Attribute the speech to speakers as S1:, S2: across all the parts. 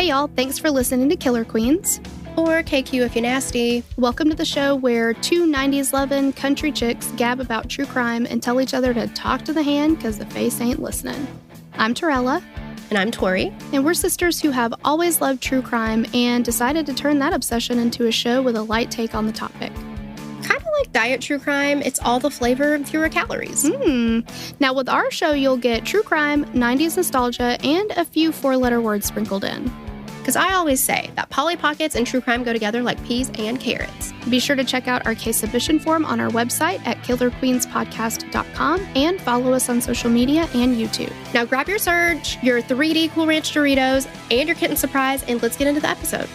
S1: Hey y'all, thanks for listening to Killer Queens.
S2: Or KQ if you're nasty.
S1: Welcome to the show where two 90s loving country chicks gab about true crime and tell each other to talk to the hand because the face ain't listening. I'm Torella.
S2: And I'm Tori.
S1: And we're sisters who have always loved true crime and decided to turn that obsession into a show with a light take on the topic.
S2: Kind of like diet true crime, it's all the flavor and fewer calories.
S1: Now with our show, you'll get true crime, 90s nostalgia, and a few four-letter words sprinkled in.
S2: Because I always say that Polly Pockets and true crime go together like peas and carrots.
S1: Be sure to check out our case submission form on our website at killerqueenspodcast.com and follow us on social media and YouTube.
S2: Now grab your Surge, your 3D Cool Ranch Doritos, and your Kitten Surprise, and let's get into the episode.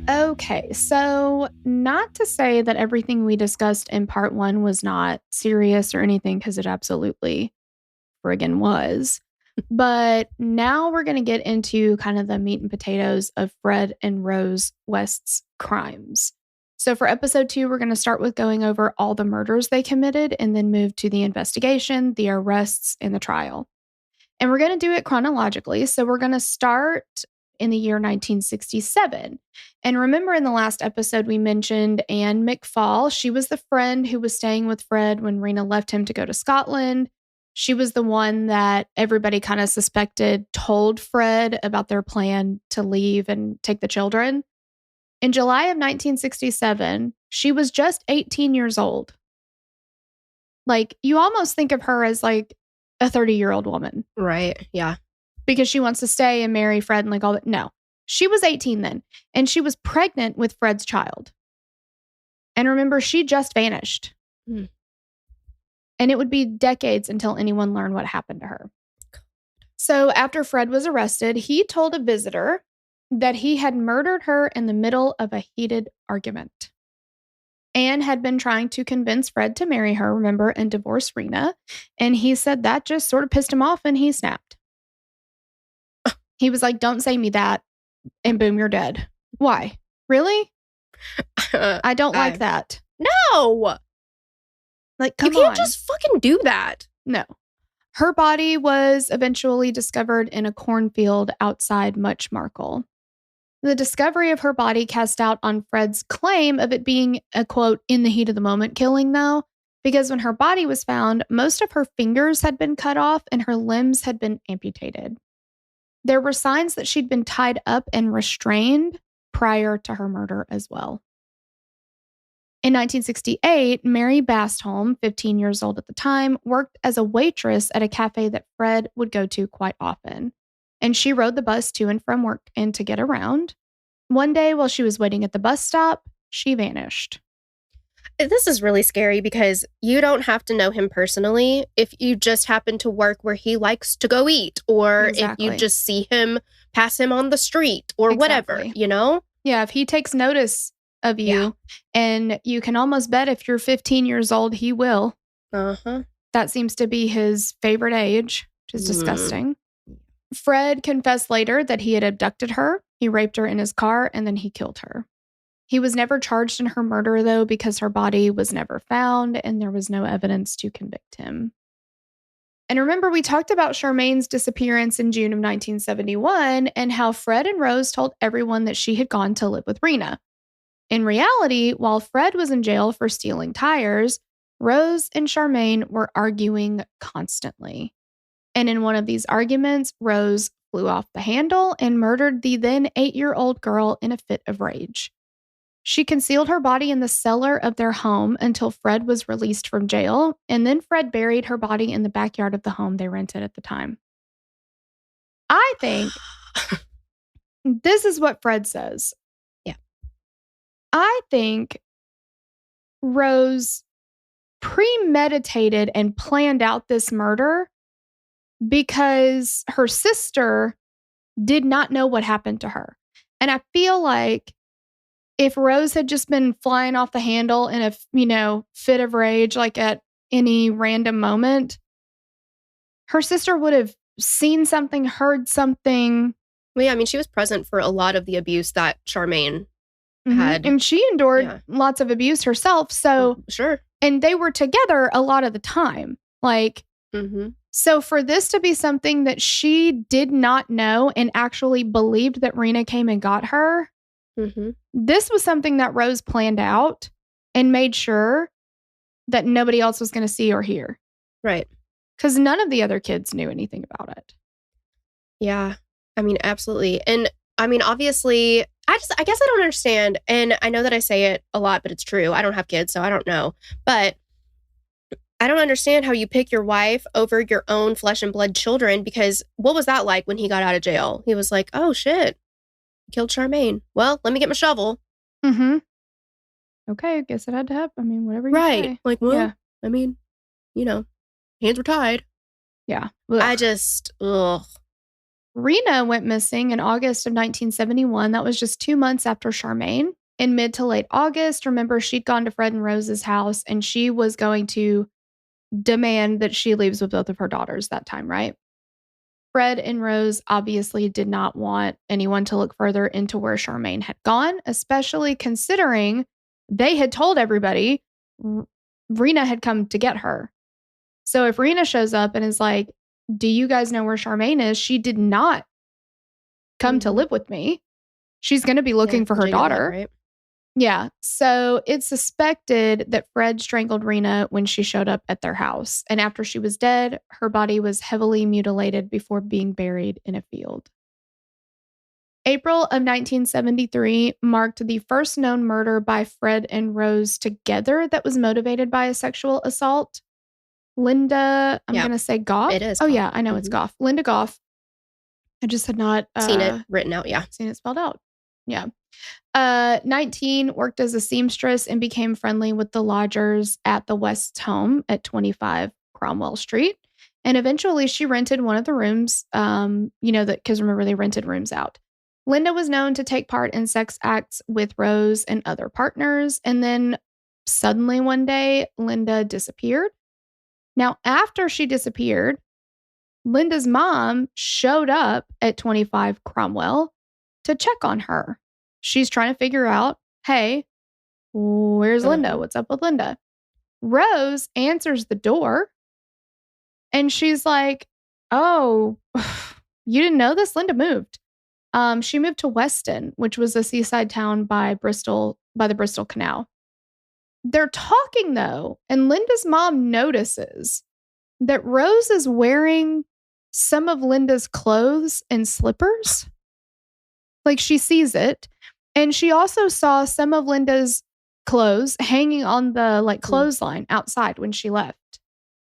S1: Okay, so not to say that everything we discussed in part one was not serious or anything, because it absolutely friggin' was. But now we're going to get into kind of the meat and potatoes of Fred and Rose West's crimes. So for episode 2, we're going to start with going over all the murders they committed and then move to the investigation, the arrests, and the trial. And we're going to do it chronologically. So we're going to start in the year 1967. And remember in the last episode, we mentioned Anne McFall. She was the friend who was staying with Fred when Rena left him to go to Scotland. She was the one that everybody kind of suspected told Fred about their plan to leave and take the children. In July of 1967, she was just 18 years old. Like, you almost think of her as like a 30-year-old woman.
S2: Right, yeah.
S1: Because she wants to stay and marry Fred and like all that. No, she was 18 then. And she was pregnant with Fred's child. And remember, she just vanished. And it would be decades until anyone learned what happened to her. So after Fred was arrested, he told a visitor that he had murdered her in the middle of a heated argument. Anne had been trying to convince Fred to marry her, remember, and divorce Rena. And he said that just sort of pissed him off and he snapped. He was like, don't say me that. And boom, you're dead. Why? Really? I don't like that.
S2: No!
S1: Like, come on.
S2: You can't just fucking do that.
S1: No. Her body was eventually discovered in a cornfield outside Muchmarkle. The discovery of her body cast doubt on Fred's claim of it being a, quote, in the heat of the moment killing, though, because when her body was found, most of her fingers had been cut off and her limbs had been amputated. There were signs that she'd been tied up and restrained prior to her murder as well. In 1968, Mary Bastholm, 15 years old at the time, worked as a waitress at a cafe that Fred would go to quite often. And she rode the bus to and from work and to get around. One day while she was waiting at the bus stop, she vanished.
S2: This is really scary because you don't have to know him personally if you just happen to work where he likes to go eat, or
S1: Exactly.
S2: if you just see him, pass him on the street or whatever, you know?
S1: Yeah, if he takes notice of you, and you can almost bet if you're 15 years old, he will. That seems to be his favorite age, which is disgusting. Fred confessed later that he had abducted her, he raped her in his car, and then he killed her. He was never charged in her murder, though, because her body was never found and there was no evidence to convict him. And remember, we talked about Charmaine's disappearance in June of 1971 and how Fred and Rose told everyone that she had gone to live with Rena. In reality, while Fred was in jail for stealing tires, Rose and Charmaine were arguing constantly. And in one of these arguments, Rose flew off the handle and murdered the then 8-year-old girl in a fit of rage. She concealed her body in the cellar of their home until Fred was released from jail, and then Fred buried her body in the backyard of the home they rented at the time. I think this is what Fred says. I think Rose premeditated and planned out this murder because her sister did not know what happened to her. And I feel like if Rose had just been flying off the handle in a, fit of rage, like at any random moment, her sister would have seen something, heard something.
S2: Well, yeah, I mean, she was present for a lot of the abuse that Charmaine had.
S1: And she endured lots of abuse herself. So,
S2: sure.
S1: And they were together a lot of the time. Like, So for this to be something that she did not know and actually believed that Rena came and got her, this was something that Rose planned out and made sure that nobody else was going to see or hear.
S2: Right.
S1: Because none of the other kids knew anything about it.
S2: Yeah. I mean, absolutely. And I mean, obviously, I guess I don't understand. And I know that I say it a lot, but it's true. I don't have kids, so I don't know. But I don't understand how you pick your wife over your own flesh and blood children, because what was that like when he got out of jail? He was like, oh shit, killed Charmaine. Well, let me get my shovel.
S1: Mm-hmm. Okay, I guess it had to happen. I mean, whatever you say.
S2: Like, well, yeah. I mean, you know, hands were tied.
S1: Yeah.
S2: Ugh. I just, ugh.
S1: Rena went missing in August of 1971. That was just 2 months after Charmaine. In mid to late August, remember, she'd gone to Fred and Rose's house and she was going to demand that she leaves with both of her daughters that time, right? Fred and Rose obviously did not want anyone to look further into where Charmaine had gone, especially considering they had told everybody Rena had come to get her. So if Rena shows up and is like, do you guys know where Charmaine is? She did not come to live with me. She's going to be looking for her daughter. Right? Yeah. So it's suspected that Fred strangled Rena when she showed up at their house. And after she was dead, her body was heavily mutilated before being buried in a field. April of 1973 marked the first known murder by Fred and Rose together that was motivated by a sexual assault. Linda, I'm going to say Goff.
S2: It is.
S1: Oh, yeah, I know it's Goff. Linda Goff. I just had not
S2: seen it written out. Yeah.
S1: Seen it spelled out. Yeah. 19, worked as a seamstress and became friendly with the lodgers at the West's home at 25 Cromwell Street. And eventually she rented one of the rooms, because remember, they rented rooms out. Linda was known to take part in sex acts with Rose and other partners. And then suddenly one day, Linda disappeared. Now, after she disappeared, Linda's mom showed up at 25 Cromwell to check on her. She's trying to figure out, hey, where's Linda? What's up with Linda? Rose answers the door and she's like, oh, you didn't know this? Linda moved. She moved to Weston, which was a seaside town by the Bristol Canal. They're talking though, and Linda's mom notices that Rose is wearing some of Linda's clothes and slippers. Like, she sees it. And she also saw some of Linda's clothes hanging on the clothesline outside when she left.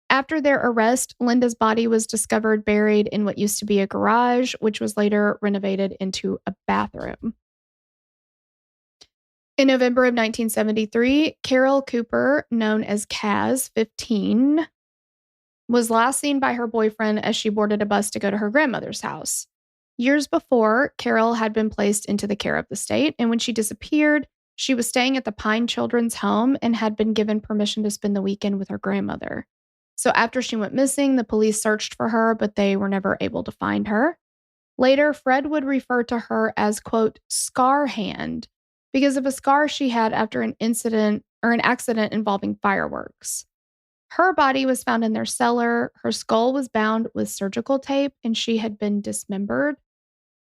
S1: After their arrest, Linda's body was discovered buried in what used to be a garage, which was later renovated into a bathroom. In November of 1973, Carol Cooper, known as Kaz, 15, was last seen by her boyfriend as she boarded a bus to go to her grandmother's house. Years before, Carol had been placed into the care of the state, and when she disappeared, she was staying at the Pine Children's Home and had been given permission to spend the weekend with her grandmother. So after she went missing, the police searched for her, but they were never able to find her. Later, Fred would refer to her as, quote, Scar Hand, because of a scar she had after an accident involving fireworks. Her body was found in their cellar. Her skull was bound with surgical tape, and she had been dismembered.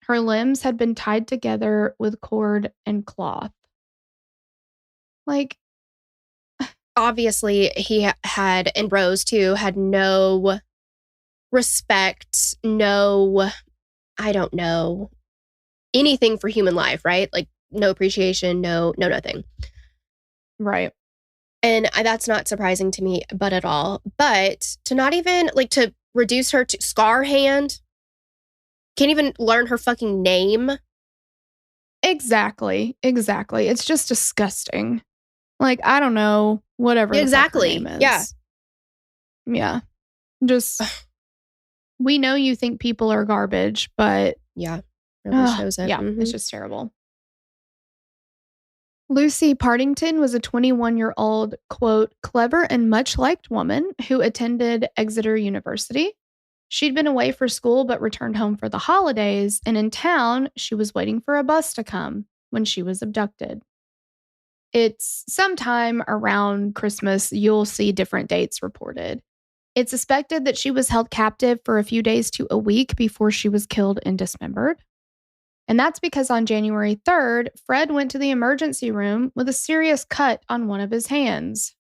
S1: Her limbs had been tied together with cord and cloth.
S2: Obviously, he had, and Rose too, had no respect, no, I don't know, anything for human life, right? Like, no appreciation, no nothing.
S1: Right.
S2: And that's not surprising to me, but at all. But to not even, to reduce her to Scar Hand, can't even learn her fucking name.
S1: Exactly. It's just disgusting. I don't know, whatever.
S2: Exactly.
S1: The fuck her name is. Yeah. Just, we know you think people are garbage, but.
S2: Yeah. Really shows it.
S1: Yeah. It's just terrible. Lucy Partington was a 21-year-old, quote, clever and much liked woman who attended Exeter University. She'd been away for school but returned home for the holidays, and in town, she was waiting for a bus to come when she was abducted. It's sometime around Christmas, you'll see different dates reported. It's suspected that she was held captive for a few days to a week before she was killed and dismembered. And that's because on January 3rd, Fred went to the emergency room with a serious cut on one of his hands.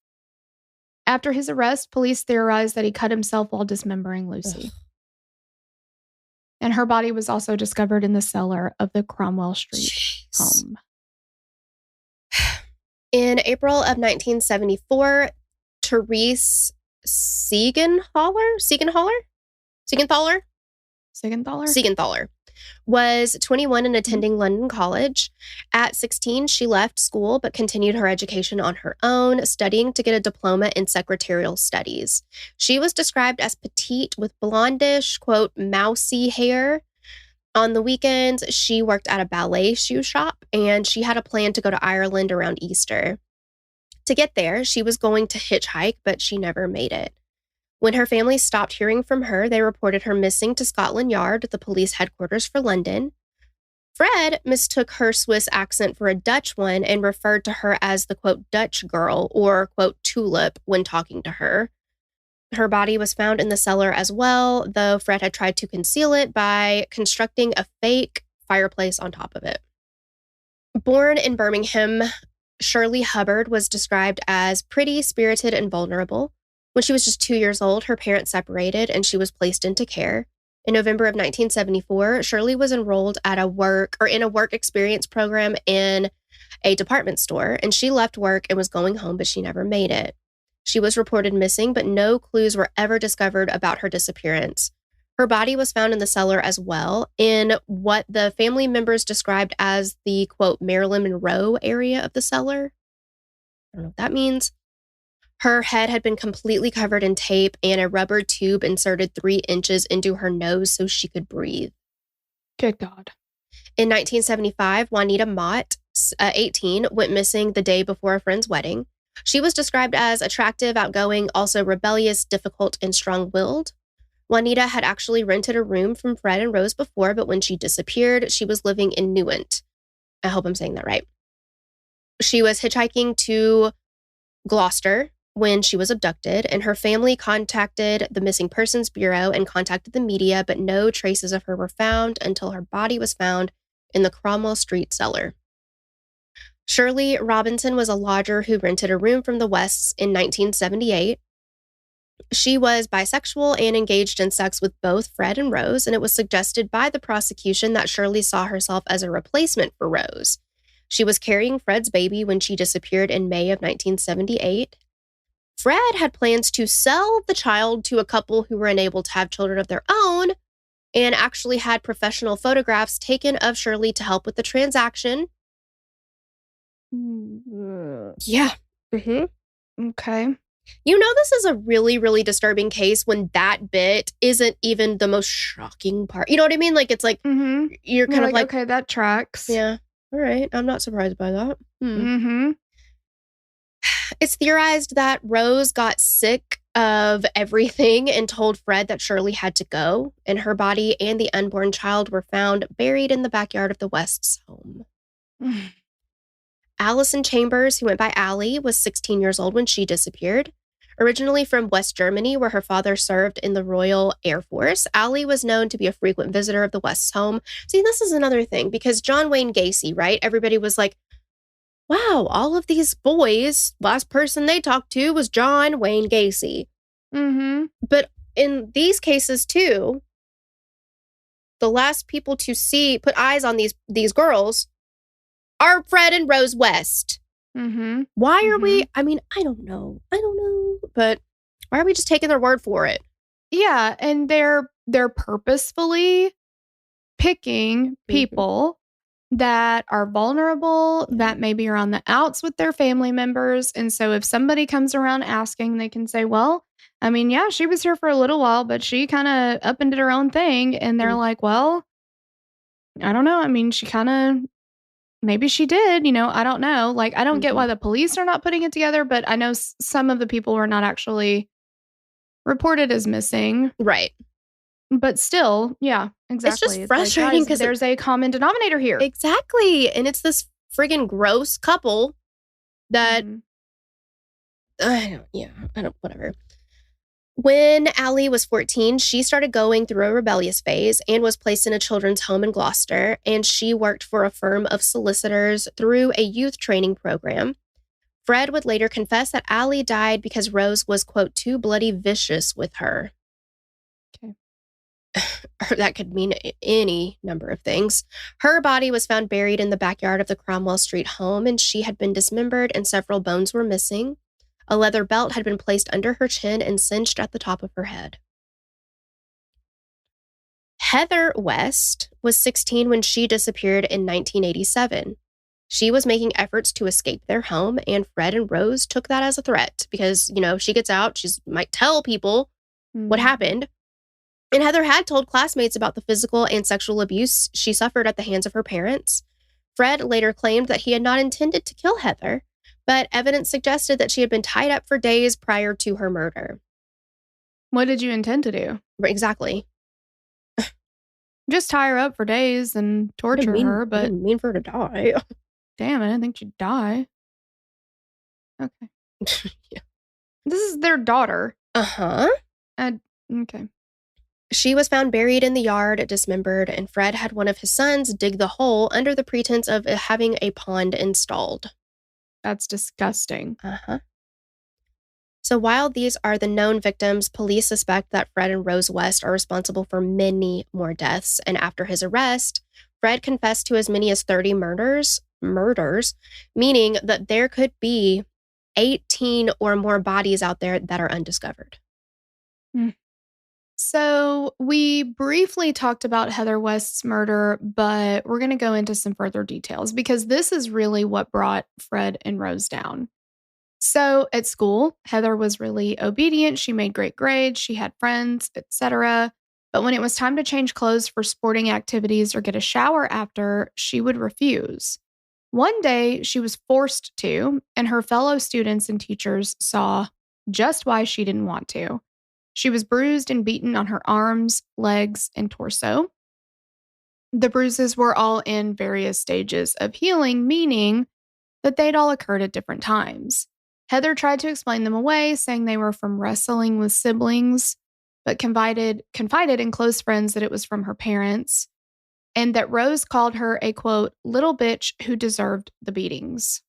S1: After his arrest, police theorized that he cut himself while dismembering Lucy. Ugh. And her body was also discovered in the cellar of the Cromwell Street home.
S2: In April of 1974, Therese Siegenthaler was 21 and attending London College. At 16, she left school but continued her education on her own, studying to get a diploma in secretarial studies. She was described as petite with blondish, quote, mousy hair. On the weekends, she worked at a ballet shoe shop, and she had a plan to go to Ireland around Easter. To get there, she was going to hitchhike, but she never made it. When her family stopped hearing from her, they reported her missing to Scotland Yard, the police headquarters for London. Fred mistook her Swiss accent for a Dutch one and referred to her as the, quote, Dutch girl or, quote, tulip when talking to her. Her body was found in the cellar as well, though Fred had tried to conceal it by constructing a fake fireplace on top of it. Born in Birmingham, Shirley Hubbard was described as pretty, spirited, and vulnerable. When she was just 2 years old, her parents separated and she was placed into care. In November of 1974, Shirley was enrolled in a work experience program in a department store, and she left work and was going home, but she never made it. She was reported missing, but no clues were ever discovered about her disappearance. Her body was found in the cellar as well, in what the family members described as the, quote, Marilyn Monroe area of the cellar. I don't know what that means. Her head had been completely covered in tape and a rubber tube inserted 3 inches into her nose so she could breathe.
S1: Good God.
S2: In 1975, Juanita Mott, 18, went missing the day before a friend's wedding. She was described as attractive, outgoing, also rebellious, difficult, and strong-willed. Juanita had actually rented a room from Fred and Rose before, but when she disappeared, she was living in Newent. I hope I'm saying that right. She was hitchhiking to Gloucester when she was abducted, and her family contacted the Missing Persons Bureau and contacted the media, but no traces of her were found until her body was found in the Cromwell Street cellar. Shirley Robinson was a lodger who rented a room from the Wests in 1978. She was bisexual and engaged in sex with both Fred and Rose, and it was suggested by the prosecution that Shirley saw herself as a replacement for Rose. She was carrying Fred's baby when she disappeared in May of 1978. Fred had plans to sell the child to a couple who were unable to have children of their own and actually had professional photographs taken of Shirley to help with the transaction. Yeah. Mm-hmm.
S1: Okay.
S2: You know, this is a really, really disturbing case when that bit isn't even the most shocking part. You know what I mean? Like, it's like, you're kind of like,
S1: okay, that tracks.
S2: Yeah. All right. I'm not surprised by that.
S1: Mm-hmm.
S2: It's theorized that Rose got sick of everything and told Fred that Shirley had to go, and her body and the unborn child were found buried in the backyard of the West's home. Allison Chambers, who went by Allie, was 16 years old when she disappeared. Originally from West Germany, where her father served in the Royal Air Force, Allie was known to be a frequent visitor of the West's home. See, this is another thing, because John Wayne Gacy, right? Everybody was like, wow, all of these boys, last person they talked to was John Wayne Gacy.
S1: Mm-hmm.
S2: But in these cases, too, the last people to put eyes on these girls are Fred and Rose West.
S1: Mm-hmm.
S2: Why are we? I mean, I don't know. But why are we just taking their word for it?
S1: Yeah, and they're purposefully picking people that are vulnerable, that maybe are on the outs with their family members. And so if somebody comes around asking, they can say, well, I mean, yeah, she was here for a little while, but she kind of up and did her own thing. And they're like, well, I don't know. I mean, she kind of, maybe she did, I don't know. Like, I don't get why the police are not putting it together, but I know some of the people were not actually reported as missing.
S2: Right.
S1: But still, yeah, exactly.
S2: It's just frustrating because
S1: there's a common denominator here.
S2: Exactly. And it's this friggin' gross couple that, whatever. When Allie was 14, she started going through a rebellious phase and was placed in a children's home in Gloucester, and she worked for a firm of solicitors through a youth training program. Fred would later confess that Allie died because Rose was, quote, too bloody vicious with her.
S1: Okay.
S2: That could mean any number of things. Her body was found buried in the backyard of the Cromwell Street home, and she had been dismembered and several bones were missing. A leather belt had been placed under her chin and cinched at the top of her head. Heather West was 16 when she disappeared in 1987. She was making efforts to escape their home, and Fred and Rose took that as a threat because, if she gets out, she might tell people what happened. And Heather had told classmates about the physical and sexual abuse she suffered at the hands of her parents. Fred later claimed that he had not intended to kill Heather, but evidence suggested that she had been tied up for days prior to her murder.
S1: What did you intend to do?
S2: Exactly.
S1: Just tie her up for days and torture her, but...
S2: I didn't mean for her to die.
S1: Damn, I didn't think she'd die. Okay.
S2: Yeah.
S1: This is their daughter.
S2: Uh-huh.
S1: Okay.
S2: She was found buried in the yard, dismembered, and Fred had one of his sons dig the hole under the pretense of having a pond installed.
S1: That's disgusting.
S2: Uh-huh. So while these are the known victims, police suspect that Fred and Rose West are responsible for many more deaths. And after his arrest, Fred confessed to as many as 30 murders, meaning that there could be 18 or more bodies out there that are undiscovered.
S1: So we briefly talked about Heather West's murder, but we're going to go into some further details because this is really what brought Fred and Rose down. So at school, Heather was really obedient. She made great grades. She had friends, etc. But when it was time to change clothes for sporting activities or get a shower after, she would refuse. One day, she was forced to, and her fellow students and teachers saw just why she didn't want to. She was bruised and beaten on her arms, legs, and torso. The bruises were all in various stages of healing, meaning that they'd all occurred at different times. Heather tried to explain them away, saying they were from wrestling with siblings, but confided in close friends that it was from her parents, and that Rose called her a, quote, little bitch who deserved the beatings.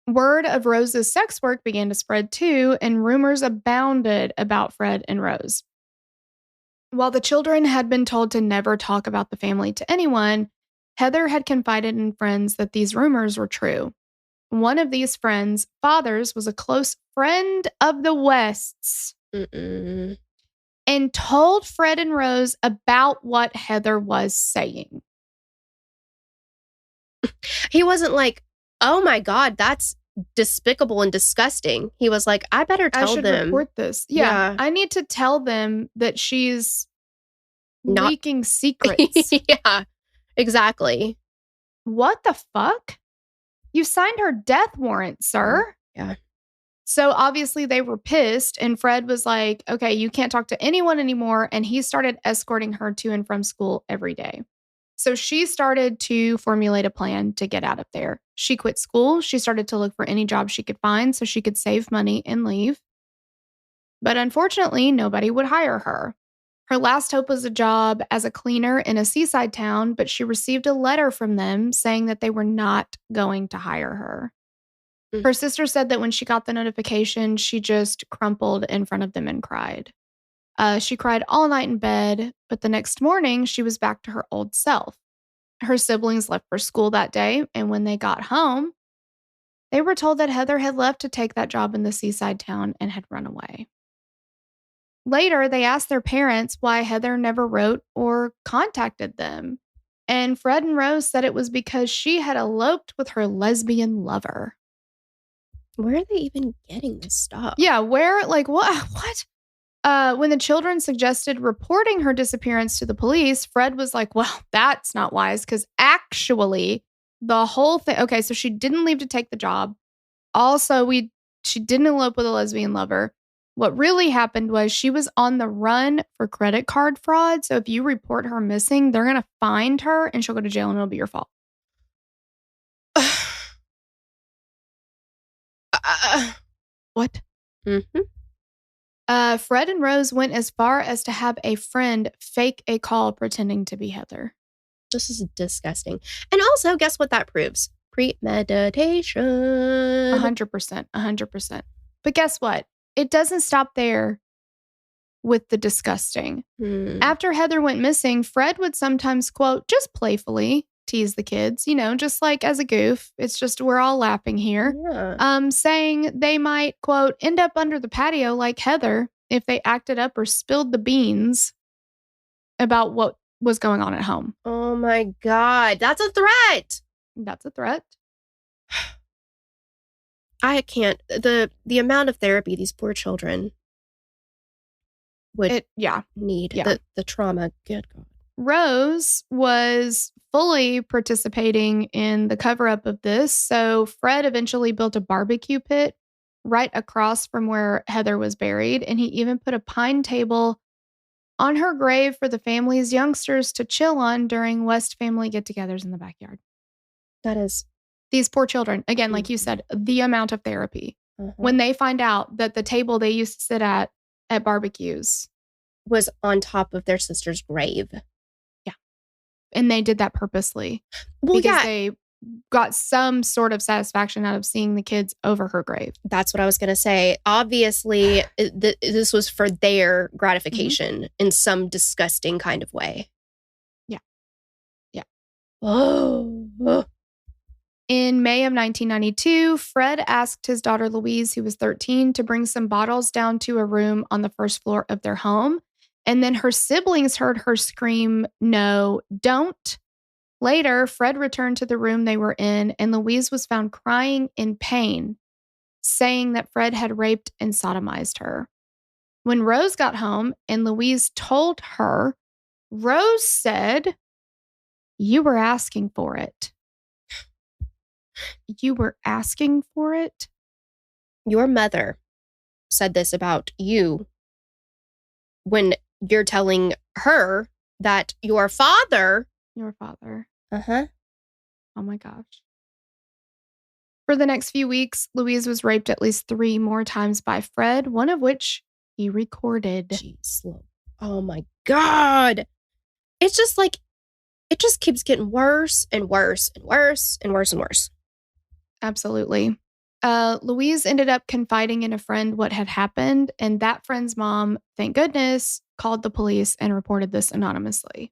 S1: Word of Rose's sex work began to spread too, and rumors abounded about Fred and Rose. While the children had been told to never talk about the family to anyone, Heather had confided in friends that these rumors were true. One of these friends' fathers was a close friend of the Wests and told Fred and Rose about what Heather was saying.
S2: He wasn't like, oh my God, that's despicable and disgusting. He was like, I better tell them.
S1: I should report this. Yeah. I need to tell them that she's leaking secrets.
S2: Yeah, exactly.
S1: What the fuck? You signed her death warrant, sir.
S2: Yeah.
S1: So obviously they were pissed, and Fred was like, okay, you can't talk to anyone anymore. And he started escorting her to and from school every day. So she started to formulate a plan to get out of there. She quit school. She started to look for any job she could find so she could save money and leave. But unfortunately, nobody would hire her. Her last hope was a job as a cleaner in a seaside town, but she received a letter from them saying that they were not going to hire her. Her sister said that when she got the notification, she just crumpled in front of them and cried. She cried all night in bed, but the next morning, she was back to her old self. Her siblings left for school that day, and when they got home, they were told that Heather had left to take that job in the seaside town and had run away. Later, they asked their parents why Heather never wrote or contacted them, and Fred and Rose said it was because she had eloped with her lesbian lover.
S2: Where are they even getting this stuff?
S1: Yeah, where, like, what? When the children suggested reporting her disappearance to the police, Fred was like, well, that's not wise, because actually the whole thing, okay, so she didn't leave to take the job. Also, she didn't elope with a lesbian lover. What really happened was she was on the run for credit card fraud. So if you report her missing, they're going to find her and she'll go to jail and it'll be your fault. What?
S2: Mm-hmm.
S1: Fred and Rose went as far as to have a friend fake a call pretending to be Heather.
S2: This is disgusting. And also, guess what that proves? Premeditation.
S1: 100%. 100%. But guess what? It doesn't stop there with the disgusting. After Heather went missing, Fred would sometimes, quote, just playfully tease the kids, just like as a goof. It's just we're all laughing here.
S2: Yeah.
S1: Saying they might, quote, end up under the patio like Heather if they acted up or spilled the beans about what was going on at home.
S2: Oh my God. That's a threat.
S1: That's a threat.
S2: I can't. The amount of therapy these poor children would need.
S1: Yeah.
S2: The trauma. Good God.
S1: Rose was fully participating in the cover-up of this, so Fred eventually built a barbecue pit right across from where Heather was buried, and he even put a pine table on her grave for the family's youngsters to chill on during West family get-togethers in the backyard.
S2: That is...
S1: These poor children, again, like you said, the amount of therapy. When they find out that the table they used to sit at barbecues
S2: was on top of their sister's grave.
S1: Yeah. And they did that purposely.
S2: Well,
S1: because they got some sort of satisfaction out of seeing the kids over her grave.
S2: That's what I was going to say. Obviously, this was for their gratification in some disgusting kind of way.
S1: Yeah. Yeah.
S2: Oh.
S1: In May of 1992, Fred asked his daughter Louise, who was 13, to bring some bottles down to a room on the first floor of their home. And then her siblings heard her scream, "No, don't." Later, Fred returned to the room they were in, and Louise was found crying in pain, saying that Fred had raped and sodomized her. When Rose got home and Louise told her, Rose said, "You were asking for it." You were asking for it?
S2: Your mother said this about you when you're telling her that your father...
S1: Your father.
S2: Uh-huh.
S1: Oh my gosh. For the next few weeks, Louise was raped at least 3 more times by Fred, one of which he recorded.
S2: Jeez. Oh my God. It's just like, it just keeps getting worse and worse and worse and worse and worse.
S1: Absolutely. Louise ended up confiding in a friend what had happened, and that friend's mom, thank goodness, called the police and reported this anonymously.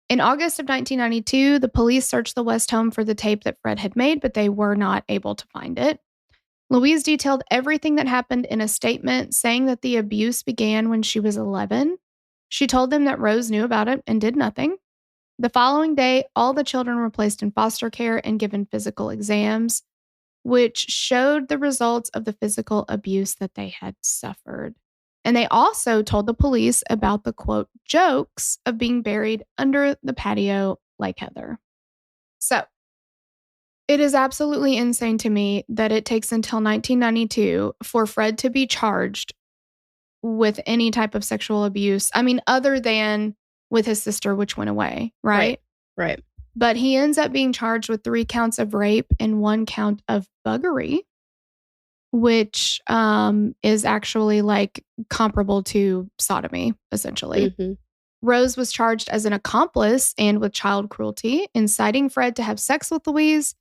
S1: In August of 1992, the police searched the West home for the tape that Fred had made, but they were not able to find it. Louise detailed everything that happened in a statement, saying that the abuse began when she was 11. She told them that Rose knew about it and did nothing. The following day, all the children were placed in foster care and given physical exams, which showed the results of the physical abuse that they had suffered. And they also told the police about the, quote, jokes of being buried under the patio like Heather. So, it is absolutely insane to me that it takes until 1992 for Fred to be charged with any type of sexual abuse. I mean, other than with his sister, which went away, right?
S2: Right.
S1: But he ends up being charged with 3 counts of rape and 1 count of buggery, which is actually like comparable to sodomy, essentially. Rose was charged as an accomplice and with child cruelty, inciting Fred to have sex with Louise,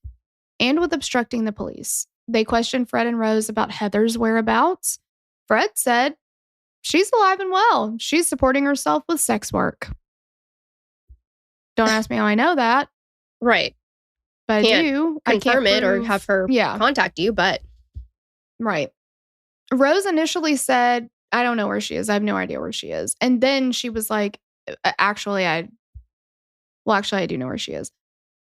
S1: and with obstructing the police. They questioned Fred and Rose about Heather's whereabouts. Fred said, "She's alive and well. She's supporting herself with sex work." Don't ask me how I know that.
S2: Right.
S1: But I do.
S2: Confirm it or have her contact you, but...
S1: Right. Rose initially said, "I don't know where she is. I have no idea where she is." And then she was like, actually, I do know where she is.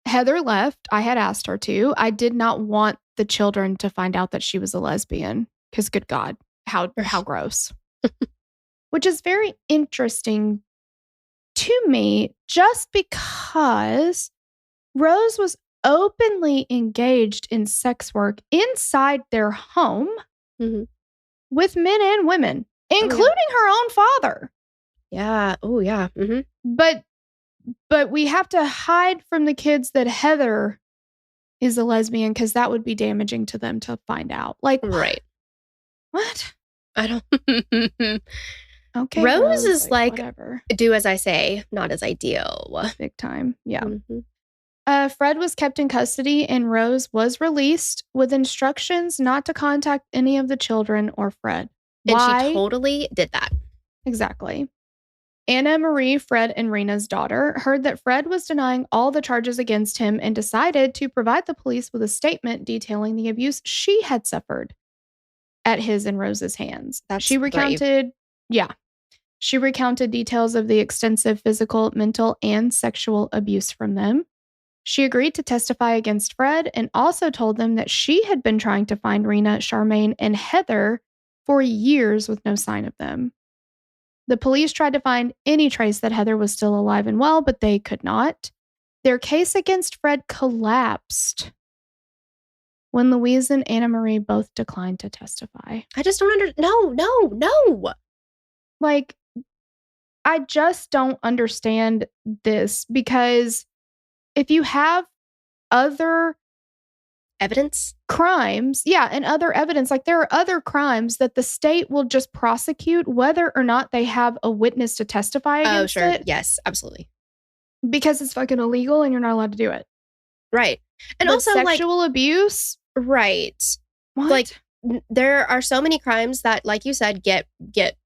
S1: Heather left. I had asked her to. I did not want the children to find out that she was a lesbian, because good God, how gross. Which is very interesting to me, just because Rose was openly engaged in sex work inside their home with men and women, including her own father.
S2: Yeah. Oh, yeah.
S1: But we have to hide from the kids that Heather is a lesbian, because that would be damaging to them to find out. Like,
S2: right.
S1: What?
S2: I don't.
S1: Okay,
S2: Rose is like,
S1: whatever.
S2: Do as I say, not as I do.
S1: Big time. Yeah. Fred was kept in custody and Rose was released with instructions not to contact any of the children or Fred. Why?
S2: And she totally did that.
S1: Exactly. Anna Marie, Fred and Rena's daughter, heard that Fred was denying all the charges against him and decided to provide the police with a statement detailing the abuse she had suffered at his and Rose's hands. She recounted, she recounted details of the extensive physical, mental, and sexual abuse from them. She agreed to testify against Fred and also told them that she had been trying to find Rena, Charmaine, and Heather for years with no sign of them. The police tried to find any trace that Heather was still alive and well, but they could not. Their case against Fred collapsed when Louise and Anna Marie both declined to testify.
S2: I just don't No.
S1: Like, I just don't understand this, because if you have other
S2: evidence,
S1: crimes, and other evidence, like there are other crimes that the state will just prosecute whether or not they have a witness to testify against it.
S2: Yes, absolutely.
S1: Because it's fucking illegal and you're not allowed to do it.
S2: Right. And
S1: but
S2: also
S1: sexual abuse.
S2: Right.
S1: What?
S2: Like there are so many crimes that, like you said, get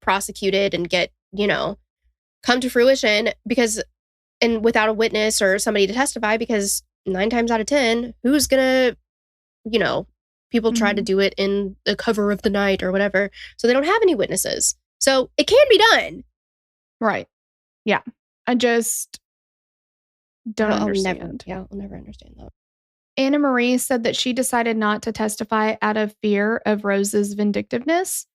S2: prosecuted and get, come to fruition and without a witness or somebody to testify, because 9 times out of 10, who's gonna, people try to do it in the cover of the night or whatever. So they don't have any witnesses. So it can be done.
S1: Right. Yeah. I just don't understand.
S2: I'll never understand that.
S1: Anna Marie said that she decided not to testify out of fear of Rose's vindictiveness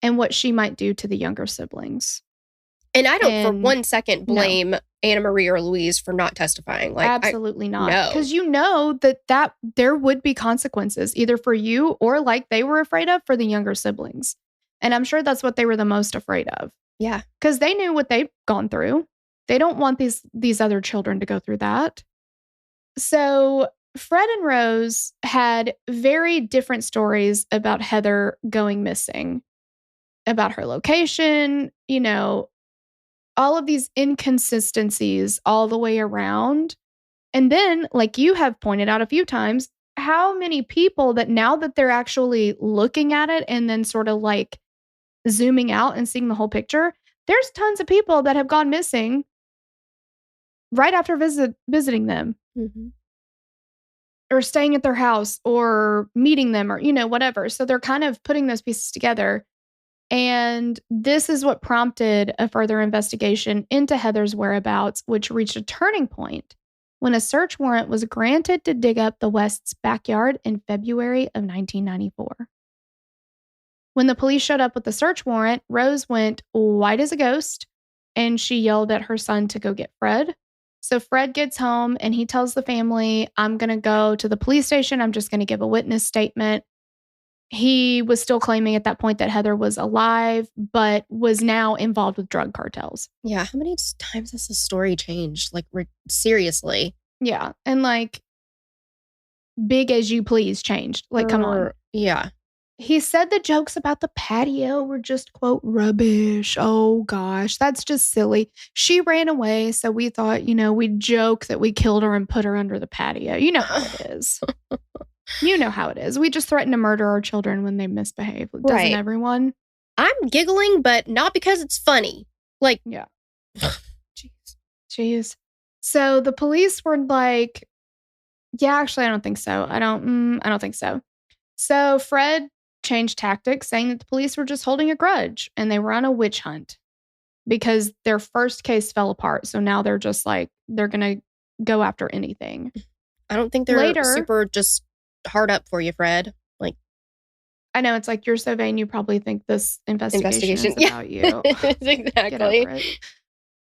S1: and what she might do to the younger siblings.
S2: And I don't for 1 second blame Anna Marie or Louise for not testifying. Like,
S1: absolutely not. Because that there would be consequences either for you or, like they were afraid of, for the younger siblings. And I'm sure that's what they were the most afraid of.
S2: Yeah.
S1: Because they knew what they've gone through. They don't want these other children to go through that. So Fred and Rose had very different stories about Heather going missing, about her location, all of these inconsistencies all the way around. And then, like you have pointed out a few times, how many people that now that they're actually looking at it and then sort of like zooming out and seeing the whole picture, there's tons of people that have gone missing right after visiting them.
S2: Mm-hmm.
S1: Or staying at their house or meeting them or, whatever. So they're kind of putting those pieces together. And this is what prompted a further investigation into Heather's whereabouts, which reached a turning point when a search warrant was granted to dig up the West's backyard in February of 1994. When the police showed up with the search warrant, Rose went white as a ghost, and she yelled at her son to go get Fred. So Fred gets home and he tells the family, I'm going to go to the police station. I'm just going to give a witness statement. He was still claiming at that point that Heather was alive, but was now involved with drug cartels.
S2: Yeah. How many times has the story changed? Like, seriously?
S1: Yeah. And like, big as you please changed. Like, come on.
S2: Yeah.
S1: He said the jokes about the patio were just, quote, rubbish. Oh, gosh, that's just silly. She ran away, so we thought, we'd joke that we killed her and put her under the patio. You know how it is. You know how it is. We just threaten to murder our children when they misbehave. Doesn't everyone?
S2: I'm giggling, but not because it's funny. Like,
S1: yeah. Jeez. So the police were like, yeah, actually, I don't think so. I don't think so. So Fred changed tactics, saying that the police were just holding a grudge and they were on a witch hunt because their first case fell apart. So now they're just like, they're going to go after anything.
S2: I don't think they're super just hard up for you, Fred. Like,
S1: I know, it's like, you're so vain, you probably think this investigation is about you.
S2: Exactly.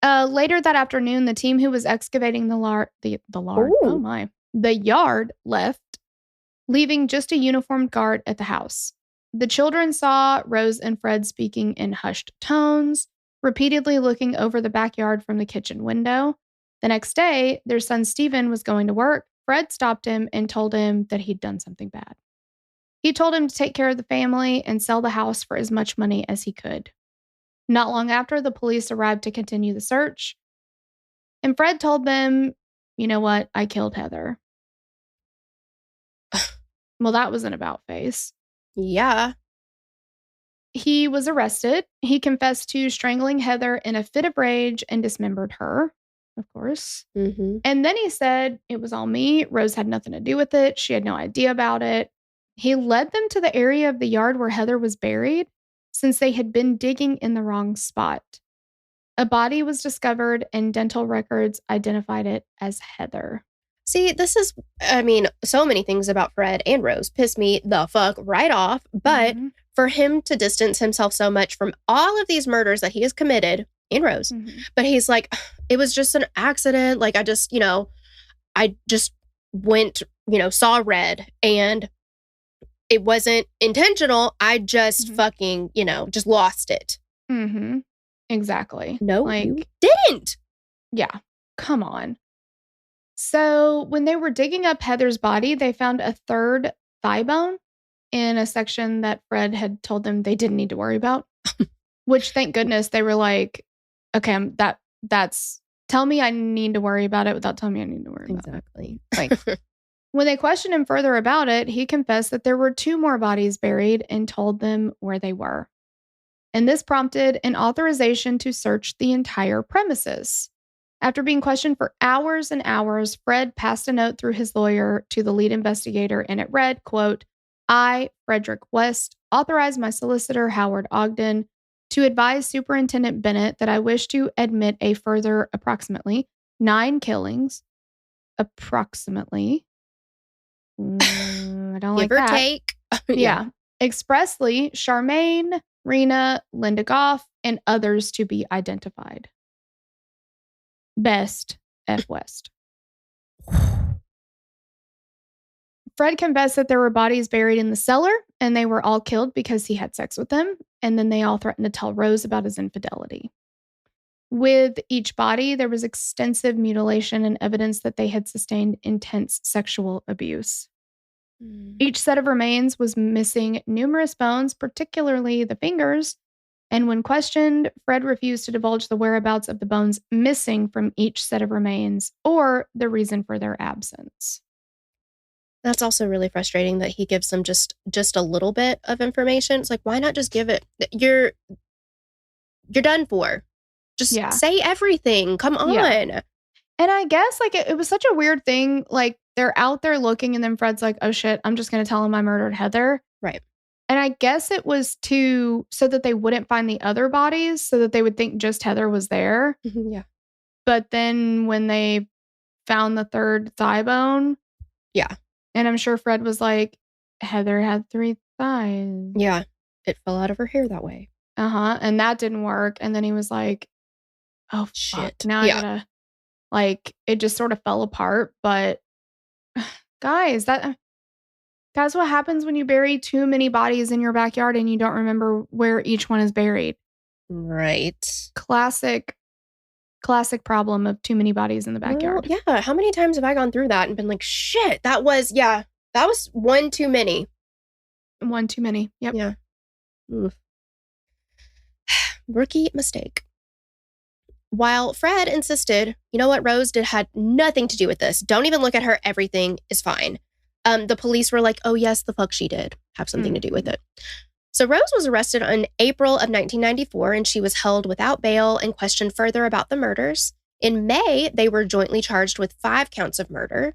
S1: Later that afternoon, the team who was excavating the yard left, leaving just a uniformed guard at the house. The children saw Rose and Fred speaking in hushed tones, repeatedly looking over the backyard from the kitchen window. The next day, their son Stephen was going to work. Fred stopped him and told him that he'd done something bad. He told him to take care of the family and sell the house for as much money as he could. Not long after, the police arrived to continue the search. And Fred told them, you know what? I killed Heather. Well, that was an about face.
S2: Yeah.
S1: He was arrested. He confessed to strangling Heather in a fit of rage and dismembered her, of course.
S2: Mm-hmm.
S1: And then he said, it was all me. Rose had nothing to do with it. She had no idea about it. He led them to the area of the yard where Heather was buried, since they had been digging in the wrong spot. A body was discovered and dental records identified it as Heather.
S2: See, this is, so many things about Fred and Rose piss me the fuck right off. But for him to distance himself so much from all of these murders that he has committed, and Rose, but he's like, it was just an accident. Like, I just went, saw red and it wasn't intentional. I just fucking, just lost it.
S1: Mm-hmm. Exactly.
S2: No, you didn't.
S1: Yeah. Come on. So when they were digging up Heather's body, they found a third thigh bone in a section that Fred had told them they didn't need to worry about. Which, thank goodness, they were like, okay, that's tell me I need to worry about it without telling me I need to worry about it.
S2: Exactly.
S1: Like, when they questioned him further about it, he confessed that there were 2 more bodies buried and told them where they were. And this prompted an authorization to search the entire premises. After being questioned for hours and hours, Fred passed a note through his lawyer to the lead investigator, and it read, quote, I, Frederick West, authorize my solicitor, Howard Ogden, to advise Superintendent Bennett that I wish to admit a further approximately 9 killings. Approximately. I don't like
S2: that. Give or
S1: take. Yeah. Expressly, Charmaine, Rena, Linda Goff, and others to be identified. Best F. West. Fred confessed that there were bodies buried in the cellar, and they were all killed because he had sex with them, and then they all threatened to tell Rose about his infidelity. With each body, there was extensive mutilation and evidence that they had sustained intense sexual abuse. Each set of remains was missing numerous bones, particularly the fingers, and when questioned, Fred refused to divulge the whereabouts of the bones missing from each set of remains or the reason for their absence.
S2: That's also really frustrating that he gives them just a little bit of information. It's like, why not just give it? You're done for. Just say everything. Come on.
S1: Yeah. And I guess like it was such a weird thing. Like they're out there looking and then Fred's like, oh shit, I'm just going to tell him I murdered Heather.
S2: Right.
S1: And I guess it was so that they wouldn't find the other bodies, so that they would think just Heather was there.
S2: Yeah.
S1: But then when they found the third thigh bone.
S2: Yeah.
S1: And I'm sure Fred was like, Heather had 3 thighs.
S2: Yeah. It fell out of her hair that way.
S1: And that didn't work. And then he was like, oh, shit. Fuck. Now I gotta, like, it just sort of fell apart. But guys, that's what happens when you bury too many bodies in your backyard and you don't remember where each one is buried.
S2: Right.
S1: Classic problem of too many bodies in the backyard.
S2: Well, yeah. How many times have I gone through that and been like, shit, that was one too many.
S1: One too many. Yep.
S2: Yeah. Oof. Rookie mistake. While Fred insisted, you know what, Rose had nothing to do with this. Don't even look at her. Everything is fine. The police were like, oh, yes, the fuck she did have something to do with it. So Rose was arrested in April of 1994, and she was held without bail and questioned further about the murders. In May, they were jointly charged with 5 counts of murder.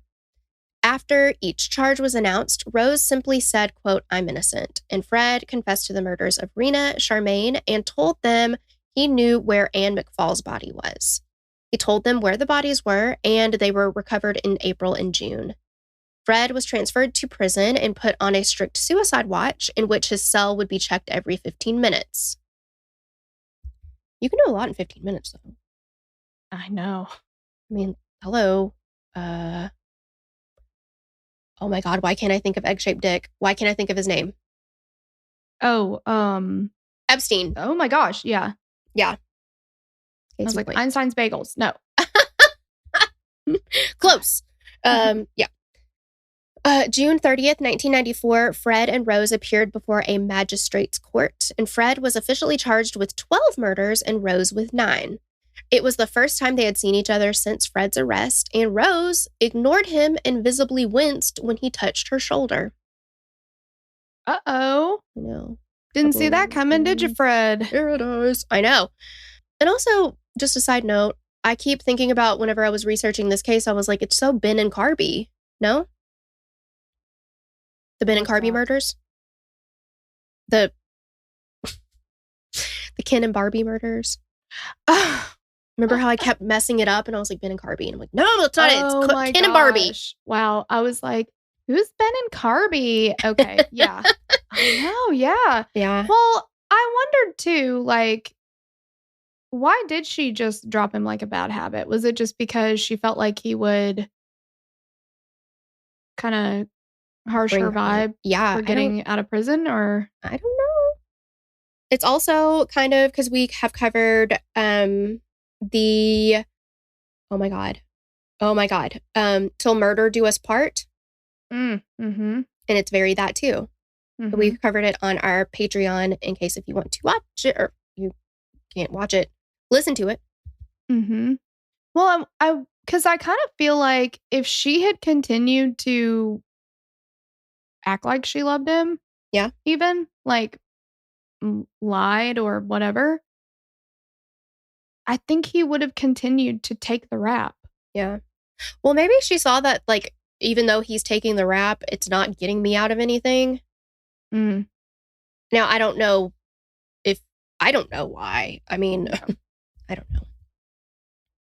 S2: After each charge was announced, Rose simply said, quote, I'm innocent. And Fred confessed to the murders of Rena, Charmaine, and told them he knew where Ann McFall's body was. He told them where the bodies were, and they were recovered in April and June. Fred was transferred to prison and put on a strict suicide watch in which his cell would be checked every 15 minutes. You can do a lot in 15 minutes, though.
S1: I know.
S2: I mean, hello. Oh my God, why can't I think of Egg-Shaped Dick? Why can't I think of his name?
S1: Oh,
S2: Epstein.
S1: Oh my gosh, yeah.
S2: Yeah.
S1: I was like, Einstein's Bagels. No.
S2: Close. Yeah. June 30th, 1994, Fred and Rose appeared before a magistrate's court, and Fred was officially charged with 12 murders and Rose with 9. It was the first time they had seen each other since Fred's arrest, and Rose ignored him and visibly winced when he touched her shoulder.
S1: Uh-oh.
S2: I know.
S1: Didn't see that coming, did you, Fred?
S2: Here it is. I know. And also, just a side note, I keep thinking about whenever I was researching this case, I was like, it's so Ben and Carby. No? The Ben and Carby murders? The Ken and Barbie murders? Remember how I kept messing it up and I was like, Ben and Carby. And I'm like, no, that's not it. It's Ken and Barbie.
S1: Wow. I was like, who's Ben and Carby? Okay. Yeah. I know. Yeah.
S2: Yeah.
S1: Well, I wondered too, like, why did she just drop him like a bad habit? Was it just because she felt like he would kind of harsh her vibe for getting out of prison, or?
S2: I don't know. It's also kind of because we have covered the oh my god till murder do us part,
S1: mm-hmm.
S2: And it's very that too. Mm-hmm. We've covered it on our Patreon in case if you want to watch it, or you can't watch it, listen to it.
S1: Well, because I kind of feel like if she had continued to act like she loved him, even like lied or whatever, I think he would have continued to take the rap.
S2: Yeah. Well, maybe she saw that, like, even though he's taking the rap, it's not getting me out of anything. Now, I don't know why. I mean, I don't know.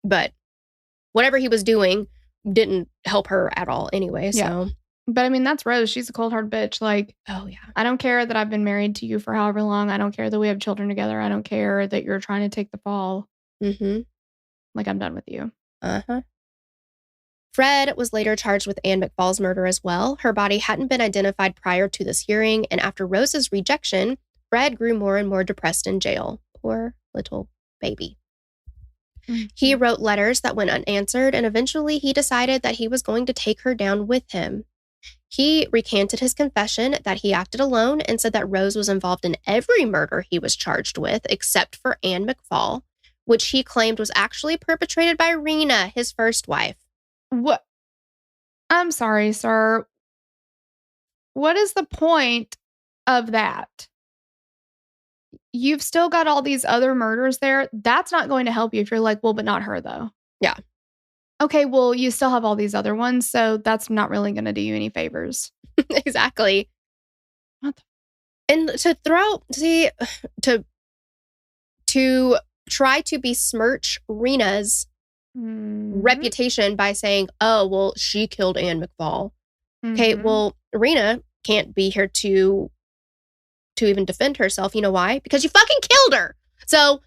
S2: But whatever he was doing didn't help her at all anyway, so.
S1: But I mean, that's Rose. She's a cold-hard bitch. Like,
S2: oh yeah.
S1: I don't care that I've been married to you for however long. I don't care that we have children together. I don't care that you're trying to take the fall. Like, I'm done with you.
S2: Fred was later charged with Anne McFall's murder as well. Her body hadn't been identified prior to this hearing, and after Rose's rejection, Fred grew more and more depressed in jail. Poor little baby. He wrote letters that went unanswered, and eventually he decided that he was going to take her down with him. He recanted his confession that he acted alone and said that Rose was involved in every murder he was charged with, except for Anne McFall, which he claimed was actually perpetrated by Rena, his first wife.
S1: What? I'm sorry, sir. What is the point of that? You've still got all these other murders there. That's not going to help you if you're like, well, but not her, though.
S2: Yeah.
S1: Okay, well, you still have all these other ones, so that's not really going to do you any favors.
S2: Exactly. What? And to try to besmirch Rena's reputation by saying, oh, well, she killed Anne McFall. Okay, well, Rena can't be here to even defend herself. You know why? Because you fucking killed her. So,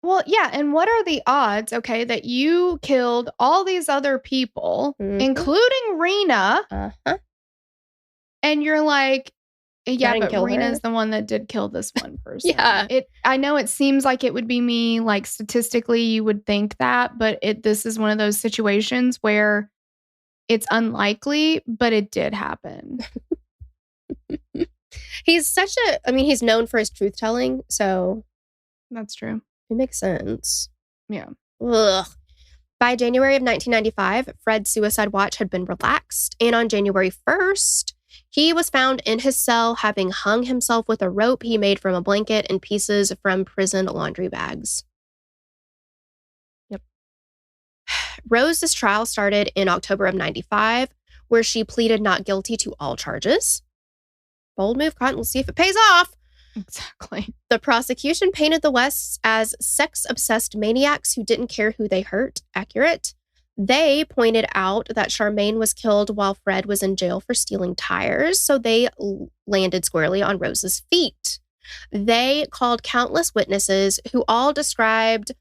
S1: well, yeah. And what are the odds, okay, that you killed all these other people, including Rena, and you're like, yeah, but Rena's the one that did kill this one person.
S2: Yeah.
S1: I know it seems like it would be me, like statistically you would think that, but this is one of those situations where it's unlikely, but it did happen.
S2: He's known for his truth telling, so.
S1: That's true.
S2: It makes sense.
S1: Yeah.
S2: Ugh. By January of 1995, Fred's suicide watch had been relaxed, and on January 1st, he was found in his cell having hung himself with a rope he made from a blanket and pieces from prison laundry bags. Yep. Rose's trial started in October of 95, where she pleaded not guilty to all charges. Bold move, Cotton. We'll see if it pays off.
S1: Exactly.
S2: The prosecution painted the Wests as sex-obsessed maniacs who didn't care who they hurt. Accurate. They pointed out that Charmaine was killed while Fred was in jail for stealing tires, so they landed squarely on Rose's feet. They called countless witnesses who all described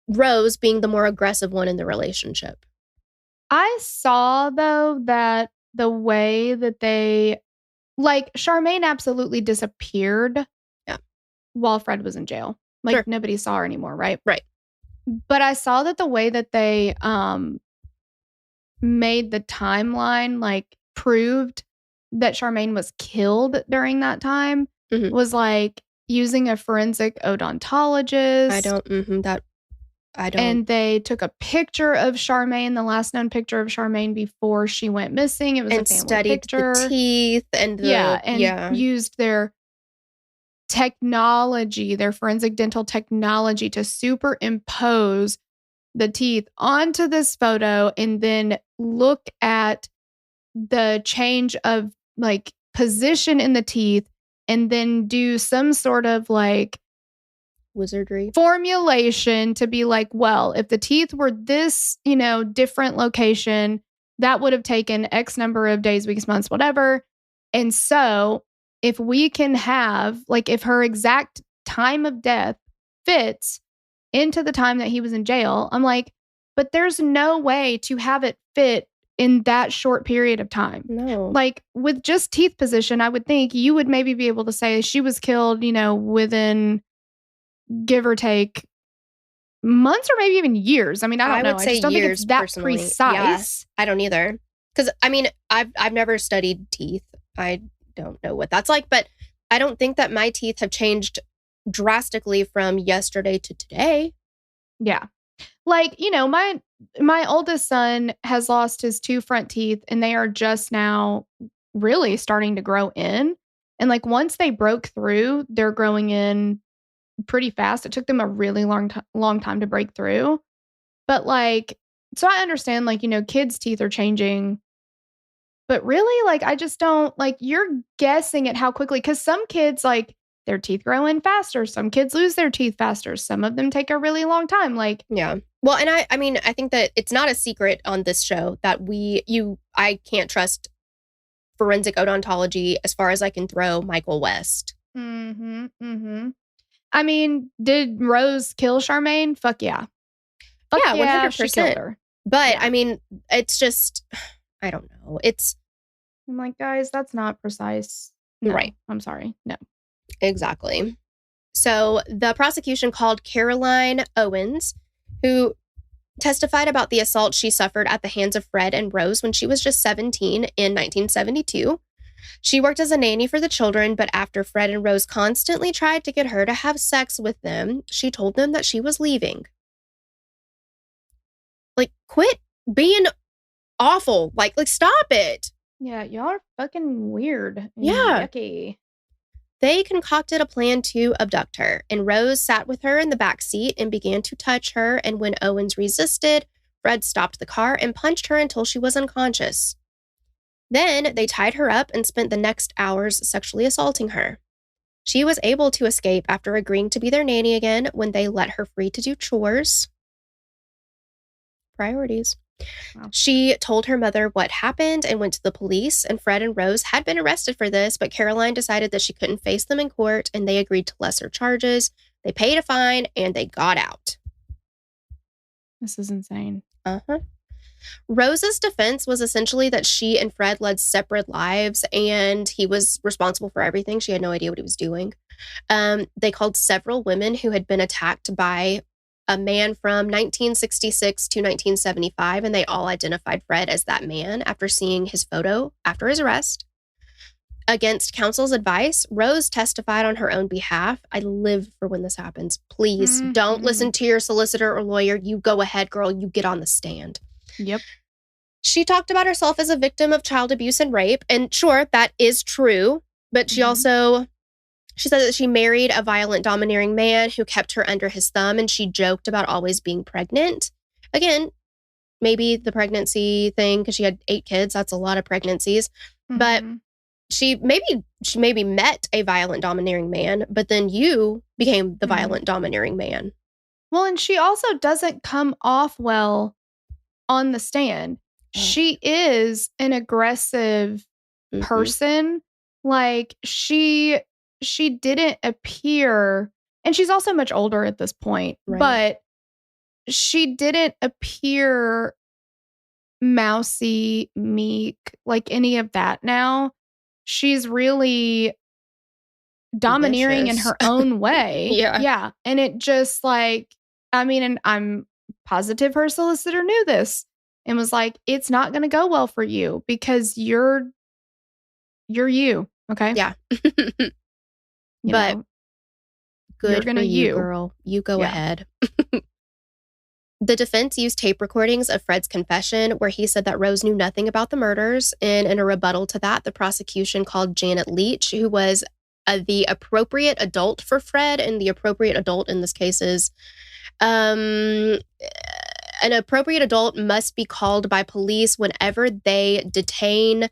S2: Rose being the more aggressive one in the relationship.
S1: I saw, though, that the way that they... Like, Charmaine absolutely disappeared while Fred was in jail. Like, nobody saw her anymore, right?
S2: Right.
S1: But I saw that the way that they made the timeline, like, proved that Charmaine was killed during that time was like using a forensic odontologist.
S2: I don't.
S1: And they took a picture of Charmaine, the last known picture of Charmaine before she went missing. It was a family picture.
S2: The teeth and
S1: used their technology, their forensic dental technology, to superimpose the teeth onto this photo and then look at the change of like position in the teeth and then do some sort of like
S2: wizardry
S1: formulation to be like, well, if the teeth were this, different location, that would have taken X number of days, weeks, months, whatever. And so if we can have, like, if her exact time of death fits into the time that he was in jail, I'm like, but there's no way to have it fit in that short period of time.
S2: No.
S1: Like, with just teeth position, I would think you would maybe be able to say she was killed, within, give or take, months or maybe even years. I mean, I don't know.
S2: I would say
S1: just don't
S2: years,
S1: think it's that
S2: personally.
S1: precise.
S2: Yeah, I don't either. Because, I mean, I've never studied teeth. I don't know what that's like, but I don't think that my teeth have changed drastically from yesterday to today.
S1: Yeah. Like, my oldest son has lost his 2 front teeth and they are just now really starting to grow in. And like once they broke through, they're growing in pretty fast. It took them a really long time to break through. But like, so I understand, like, kids' teeth are changing. But really, like, I just don't, like, you're guessing at how quickly, because some kids, like, their teeth grow in faster. Some kids lose their teeth faster. Some of them take a really long time. Like,
S2: yeah. Well, and I mean, I think that it's not a secret on this show that I can't trust forensic odontology as far as I can throw Michael West.
S1: I mean, did Rose kill Charmaine? Fuck yeah.
S2: Fuck yeah, 100%.
S1: She killed her.
S2: But yeah. I mean, it's just, I don't know.
S1: I'm like, guys, that's not precise. No,
S2: right.
S1: I'm sorry. No.
S2: Exactly. So the prosecution called Caroline Owens, who testified about the assault she suffered at the hands of Fred and Rose when she was just 17 in 1972. She worked as a nanny for the children, but after Fred and Rose constantly tried to get her to have sex with them, she told them that she was leaving. Like, quit being awful. Like stop it.
S1: Yeah, y'all are fucking weird.
S2: Yeah.
S1: Yucky.
S2: They concocted a plan to abduct her, and Rose sat with her in the back seat and began to touch her, and when Owens resisted, Fred stopped the car and punched her until she was unconscious. Then they tied her up and spent the next hours sexually assaulting her. She was able to escape after agreeing to be their nanny again when they let her free to do chores. Priorities. Wow. She told her mother what happened and went to the police, and Fred and Rose had been arrested for this, but Caroline decided that she couldn't face them in court, and they agreed to lesser charges. They paid a fine, and they got out.
S1: This is insane.
S2: Rose's defense was essentially that she and Fred led separate lives, and he was responsible for everything. She had no idea what he was doing. They called several women who had been attacked by a man from 1966 to 1975, and they all identified Fred as that man after seeing his photo after his arrest. Against counsel's advice, Rose testified on her own behalf. I live for when this happens. Please don't listen to your solicitor or lawyer. You go ahead, girl. You get on the stand.
S1: Yep.
S2: She talked about herself as a victim of child abuse and rape, and sure, that is true, but she said that she married a violent, domineering man who kept her under his thumb, and she joked about always being pregnant. Again, maybe the pregnancy thing, because she had 8 kids. That's a lot of pregnancies. But she maybe met a violent, domineering man, but then you became the violent, domineering man.
S1: Well, and she also doesn't come off well on the stand. She is an aggressive person. Like, she didn't appear, and she's also much older at this point, but she didn't appear mousy, meek, like any of that now. She's really domineering in her own way. Yeah. And it just like, I mean, and I'm positive her solicitor knew this. and was like, it's not going to go well for you because you're you. Okay.
S2: Yeah.
S1: But
S2: good for you, girl. You go ahead. The defense used tape recordings of Fred's confession where he said that Rose knew nothing about the murders. And in a rebuttal to that, the prosecution called Janet Leach, who was the appropriate adult for Fred. And the appropriate adult in this case is an appropriate adult must be called by police whenever they detain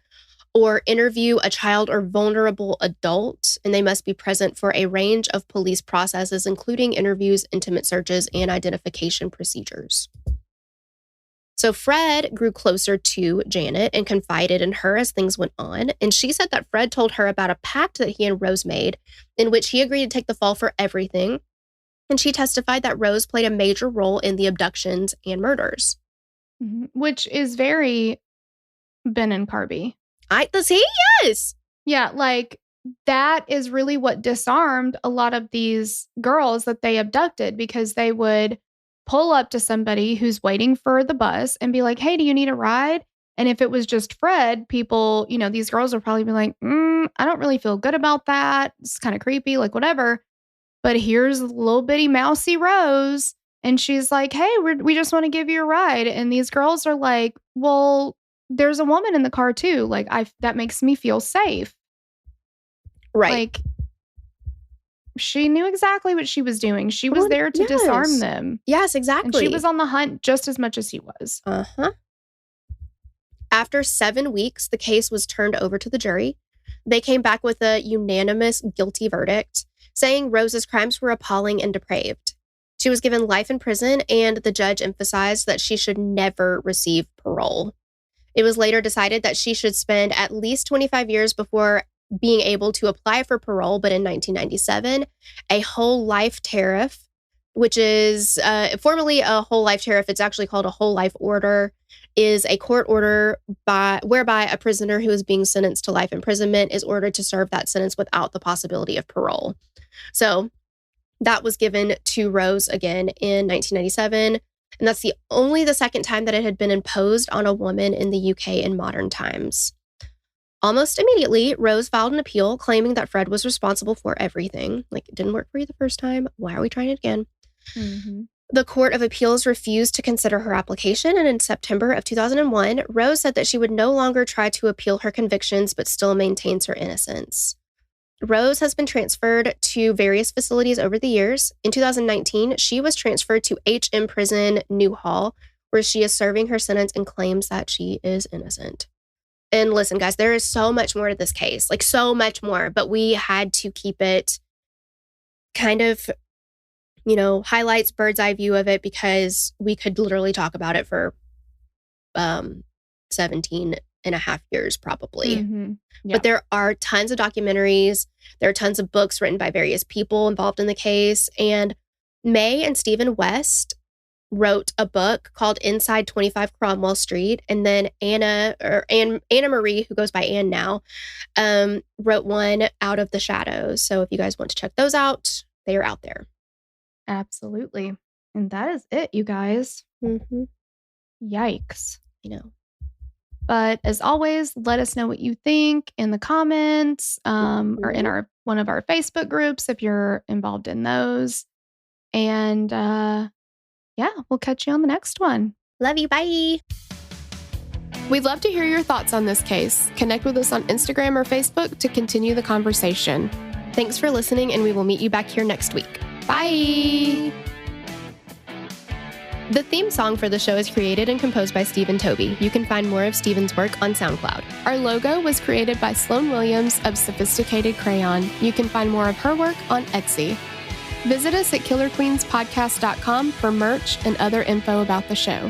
S2: or interview a child or vulnerable adult, and they must be present for a range of police processes, including interviews, intimate searches, and identification procedures. So Fred grew closer to Janet and confided in her as things went on, and she said that Fred told her about a pact that he and Rose made in which he agreed to take the fall for everything, and she testified that Rose played a major role in the abductions and murders.
S1: Which is very Ben and Carby.
S2: Yes.
S1: Yeah, like that is really what disarmed a lot of these girls that they abducted, because they would pull up to somebody who's waiting for the bus and be like, hey, do you need a ride? And if it was just Fred, people, these girls would probably be like, I don't really feel good about that. It's kind of creepy, like whatever. But here's little bitty mousy Rose. And she's like, hey, we just want to give you a ride. And these girls are like, well, there's a woman in the car too. Like that makes me feel safe.
S2: Right.
S1: Like she knew exactly what she was doing. She was there to disarm them.
S2: Yes, exactly.
S1: And she was on the hunt just as much as he was.
S2: After 7 weeks, the case was turned over to the jury. They came back with a unanimous guilty verdict, saying Rose's crimes were appalling and depraved. She was given life in prison, and the judge emphasized that she should never receive parole. It was later decided that she should spend at least 25 years before being able to apply for parole, but in 1997, a whole life tariff, which is formerly a whole life tariff, it's actually called a whole life order, is a court order whereby a prisoner who is being sentenced to life imprisonment is ordered to serve that sentence without the possibility of parole. So that was given to Rose again in 1997. And that's only the second time that it had been imposed on a woman in the UK in modern times. Almost immediately, Rose filed an appeal claiming that Fred was responsible for everything. Like, it didn't work for you the first time. Why are we trying it again? The Court of Appeals refused to consider her application, and in September of 2001, Rose said that she would no longer try to appeal her convictions, but still maintains her innocence. Rose has been transferred to various facilities over the years. In 2019, she was transferred to HM Prison Newhall, where she is serving her sentence and claims that she is innocent. And listen, guys, there is so much more to this case, like so much more, but we had to keep it kind of, highlights, bird's eye view of it, because we could literally talk about it for 17 and a half years probably. But there are tons of documentaries. There are tons of books written by various people involved in the case. And May and Stephen West wrote a book called Inside 25 Cromwell Street. And then Anna Marie, who goes by Anne now, wrote one, Out of the Shadows. So if you guys want to check those out, they are out there.
S1: Absolutely. And that is it, you guys. Yikes. But as always, let us know what you think in the comments or in one of our Facebook groups if you're involved in those. And we'll catch you on the next one.
S2: Love you. Bye.
S1: We'd love to hear your thoughts on this case. Connect with us on Instagram or Facebook to continue the conversation.
S2: Thanks for listening, and we will meet you back here next week.
S1: Bye.
S2: The theme song for the show is created and composed by Stephen Toby. You can find more of Stephen's work on SoundCloud.
S1: Our logo was created by Sloan Williams of Sophisticated Crayon. You can find more of her work on Etsy. Visit us at killerqueenspodcast.com for merch and other info about the show.